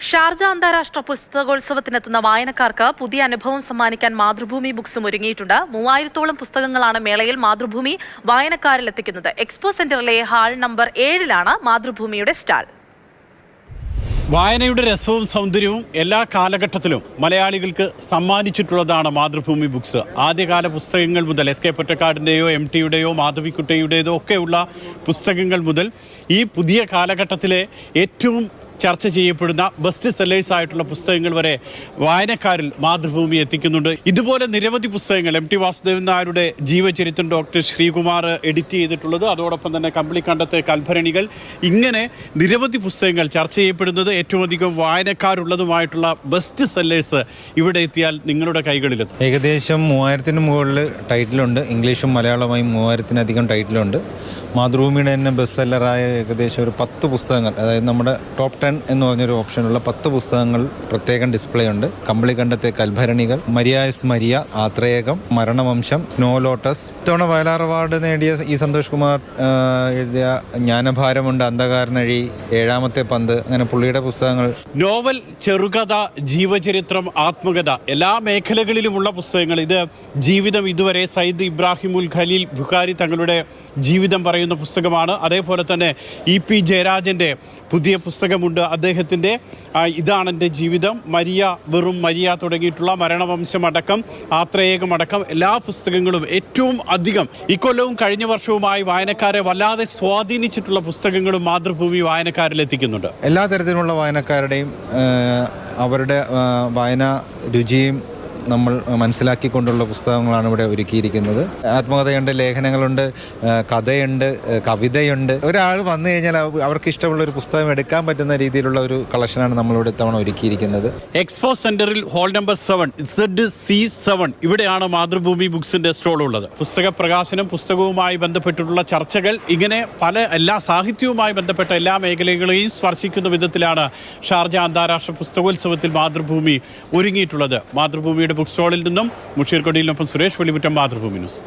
Sharjah അന്താരാഷ്ട്ര പുസ്തകോത്സവത്തിനെത്തുന്ന വായനക്കാർക്ക് പുതിയ അനുഭവം സമ്മാനിക്കാൻ മാതൃഭൂമി ബുക്സും ഒരുങ്ങിയിട്ടുണ്ട്. 3000-ഓളം പുസ്തകങ്ങളാണ് മേളയിൽ മാതൃഭൂമി വായനക്കാരിൽ എത്തിക്കുന്നത്. എക്സ്പോ സെന്ററിലെ ഹാൾ നമ്പർ 7-ലാണ് മാതൃഭൂമിയുടെ സ്റ്റാൾ. വായനയുടെ രസവും സൗന്ദര്യവും എല്ലാ കാലഘട്ടത്തിലും മലയാളികൾക്ക് സമ്മാനിച്ചിട്ടുള്ളതാണ് മാതൃഭൂമി ബുക്സ്. ആദ്യകാല പുസ്തകങ്ങൾ മുതൽ എസ് കെ പൊറ്റക്കാടിൻ്റെയോ MTയുടെയോ മാധവിക്കുട്ടിയുടേതോ ഒക്കെയുള്ള പുസ്തകങ്ങൾ മുതൽ ഈ പുതിയ കാലഘട്ടത്തിലെ ഏറ്റവും ചർച്ച ചെയ്യപ്പെടുന്ന ബെസ്റ്റ് സെല്ലേഴ്സ് ആയിട്ടുള്ള പുസ്തകങ്ങൾ വരെ വായനക്കാരിൽ മാതൃഭൂമി എത്തിക്കുന്നുണ്ട്. ഇതുപോലെ നിരവധി പുസ്തകങ്ങൾ MT വാസുദേവൻ നായരുടെ ജീവചരിത്രം ഡോക്ടർ ശ്രീകുമാർ എഡിറ്റ് ചെയ്തിട്ടുള്ളത്, അതോടൊപ്പം തന്നെ കമ്പിളിക്കണ്ടത്തെ കൽഭരണികൾ, ഇങ്ങനെ നിരവധി പുസ്തകങ്ങൾ ചർച്ച ചെയ്യപ്പെടുന്നത് ഏറ്റവും അധികം വായനക്കാരുള്ളതുമായിട്ടുള്ള ബെസ്റ്റ് സെല്ലേഴ്സ് ഇവിടെ എത്തിയാൽ നിങ്ങളുടെ കൈകളിലെത്തും. ഏകദേശം 3000-ന് മുകളിൽ ടൈറ്റിലുണ്ട്. ഇംഗ്ലീഷും മലയാളമായും 3000-ലധികം ടൈറ്റിലുണ്ട്. മാതൃഭൂമിയുടെ തന്നെ ബെസ്റ്റ് സെല്ലറായ ഏകദേശം ഒരു 10 പുസ്തകങ്ങൾ, അതായത് നമ്മുടെ ടോപ്പ് 10 എന്ന് പറഞ്ഞൊരു ഓപ്ഷനുള്ള 10 പുസ്തകങ്ങൾ പ്രത്യേകം ഡിസ്പ്ലേ ഉണ്ട്. കമ്പിളിക്കണ്ടത്തെ കൽഭരണികൾ, മരിയായസ് മരിയ, ആത്രേയകം, മരണവംശം, സ്നോ ലോട്ടസ്. ഇത്തവണ വയലാർ അവാർഡ് നേടിയ ഈ സന്തോഷ് കുമാർ എഴുതിയ ജ്ഞാനഭാരമുണ്ട്, അന്ധകാരനഴി, ഏഴാമത്തെ പന്ത്, അങ്ങനെ പുള്ളിയുടെ പുസ്തകങ്ങൾ. നോവൽ, ചെറുകഥ, ജീവചരിത്രം, ആത്മകഥ, എല്ലാ മേഖലകളിലുമുള്ള പുസ്തകങ്ങൾ. ഇത് ജീവിതം ഇതുവരെ സയ്യിദ് ഇബ്രാഹിമുൽ ഖലീൽ ബുഖാരി തങ്ങളുടെ ജീവിതം പറയുന്ന പുസ്തകമാണ്. അതേപോലെ തന്നെ EP ജയരാജൻ്റെ പുതിയ പുസ്തകമുണ്ട്. അദ്ദേഹത്തിൻ്റെ ഇതാണെൻ്റെ ജീവിതം, മരിയ വെറും മരിയ തുടങ്ങിയിട്ടുള്ള മരണവംശമടക്കം ആത്രേയകമടക്കം എല്ലാ പുസ്തകങ്ങളും ഏറ്റവും അധികം ഇക്കൊല്ലവും കഴിഞ്ഞ വർഷവുമായി വായനക്കാരെ വല്ലാതെ സ്വാധീനിച്ചിട്ടുള്ള പുസ്തകങ്ങളും മാതൃഭൂമി വായനക്കാരിൽ എത്തിക്കുന്നുണ്ട്. എല്ലാ തരത്തിലുള്ള വായനക്കാരുടെയും അവരുടെ വായനാ രുചിയും നമ്മൾ മനസ്സിലാക്കിക്കൊണ്ടുള്ള പുസ്തകങ്ങളാണ് ഇവിടെ ഒരുക്കിയിരിക്കുന്നത്. ആത്മകഥയുണ്ട്, ലേഖനങ്ങളുണ്ട്, കഥയുണ്ട്, കവിതയുണ്ട്. ഒരാൾ വന്നു കഴിഞ്ഞാൽ അവർക്ക് ഇഷ്ടമുള്ള ഒരു പുസ്തകം എടുക്കാൻ പറ്റുന്ന രീതിയിലുള്ള ഒരു കളക്ഷനാണ് നമ്മളിവിടെ ഇത്തവണ ഒരുക്കിയിരിക്കുന്നത്. എക്സ്പോ സെന്ററിൽ ഹാൾ നമ്പർ 7 ZC7 ഇവിടെയാണ് മാതൃഭൂമി ബുക്സിന്റെ സ്റ്റോൾ ഉള്ളത്. പുസ്തക പ്രകാശനം, പുസ്തകവുമായി ബന്ധപ്പെട്ടിട്ടുള്ള ചർച്ചകൾ, ഇങ്ങനെ എല്ലാ സാഹിത്യവുമായി ബന്ധപ്പെട്ട എല്ലാ മേഖലകളെയും സ്പർശിക്കുന്ന വിധത്തിലാണ് ഷാർജ അന്താരാഷ്ട്ര പുസ്തകോത്സവത്തിൽ മാതൃഭൂമി ഒരുങ്ങിയിട്ടുള്ളത്. മാതൃഭൂമിയുടെ ബുക്ക് സ്റ്റോളിൽ നിന്നും മുഷീർ കൊടിയിലിനൊപ്പം സുരേഷ് വെളിമുറ്റം, മാതൃഭൂമി ന്യൂസ്.